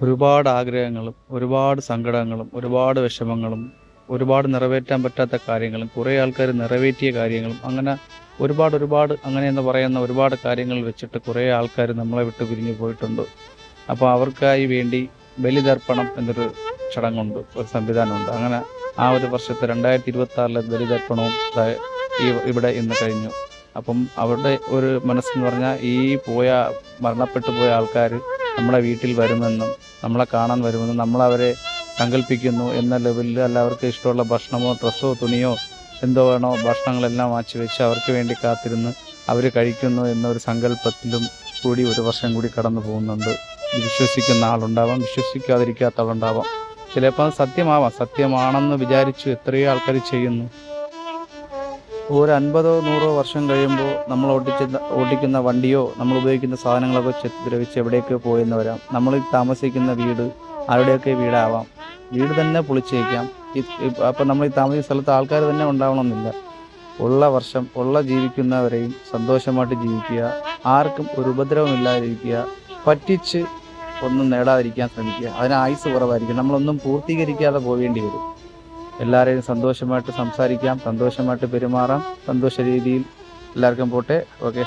ഒരുപാട് ആഗ്രഹങ്ങളും ഒരുപാട് സങ്കടങ്ങളും ഒരുപാട് വിഷമങ്ങളും ഒരുപാട് നിറവേറ്റാൻ പറ്റാത്ത കാര്യങ്ങളും കുറേ ആൾക്കാർ നിറവേറ്റിയ കാര്യങ്ങളും അങ്ങനെ ഒരുപാട് അങ്ങനെയെന്ന് പറയുന്ന ഒരുപാട് കാര്യങ്ങൾ വെച്ചിട്ട് കുറേ ആൾക്കാർ നമ്മളെ വിട്ട് പിരിഞ്ഞു പോയിട്ടുണ്ട്. അപ്പോൾ അവർക്കായി വേണ്ടി ബലിതർപ്പണം എന്നൊരു ചടങ്ങുണ്ട്, ഒരു സംവിധാനമുണ്ട്. അങ്ങനെ ആ ഒരു വർഷത്തെ 2026 ബലിതർപ്പണവും ഇവിടെ ഇന്ന് കഴിഞ്ഞു. അപ്പം അവരുടെ ഒരു മനസ്സെന്ന് പറഞ്ഞാൽ ഈ മരണപ്പെട്ടു പോയ ആൾക്കാർ നമ്മളെ വീട്ടിൽ വരുമെന്നും നമ്മളെ കാണാൻ വരുമെന്നും നമ്മളവരെ സങ്കല്പിക്കുന്നു എന്ന ലെവലിൽ, അല്ല അവർക്ക് ഇഷ്ടമുള്ള ഭക്ഷണമോ ഡ്രസ്സോ തുണിയോ എന്തോ വേണോ ഭക്ഷണങ്ങളെല്ലാം വാങ്ങിച്ച് വെച്ച് അവർക്ക് വേണ്ടി കാത്തിരുന്ന് അവർ കഴിക്കുന്നു എന്നൊരു സങ്കല്പത്തിലും കൂടി ഒരു വർഷം കൂടി കടന്നു പോകുന്നുണ്ട്. വിശ്വസിക്കുന്ന ആളുണ്ടാവാം, വിശ്വസിക്കാതിരിക്കാത്ത ആളുണ്ടാവാം. ചിലപ്പോൾ അത് സത്യമാവാം, സത്യമാണെന്ന് വിചാരിച്ചു എത്രയോ ആൾക്കാർ ചെയ്യുന്നു. ഒരു 50-100 വർഷം കഴിയുമ്പോൾ നമ്മൾ ഓടിക്കുന്ന വണ്ടിയോ നമ്മൾ ഉപയോഗിക്കുന്ന സാധനങ്ങളൊക്കെ ചെത്തിദ്രവിച്ച് എവിടേക്കോ പോയെന്ന് വരാം. നമ്മൾ താമസിക്കുന്ന വീട് ആരുടെയൊക്കെ വീടാവാം, വീട് തന്നെ പൊളിച്ചേക്കാം. അപ്പം നമ്മൾ ഈ താമസിക്കുന്ന സ്ഥലത്ത് ആൾക്കാർ തന്നെ ഉണ്ടാവണമെന്നില്ല. ഉള്ള വർഷം ജീവിക്കുന്നവരെയും സന്തോഷമായിട്ട് ജീവിക്കുക, ആർക്കും ഒരു ഉപദ്രവമില്ലാതിരിക്കുക, പറ്റിച്ച് ഒന്നും നേടാതിരിക്കാൻ ശ്രമിക്കുക. അതിന് ആയുസ് കുറവായിരിക്കും, നമ്മളൊന്നും പൂർത്തീകരിക്കാതെ പോവേണ്ടി വരും. എല്ലാവരെയും സന്തോഷമായിട്ട് സംസാരിക്കാം, സന്തോഷമായിട്ട് പെരുമാറാം, സന്തോഷ രീതിയിൽ എല്ലാവർക്കും പോട്ടെ. ഓക്കെ.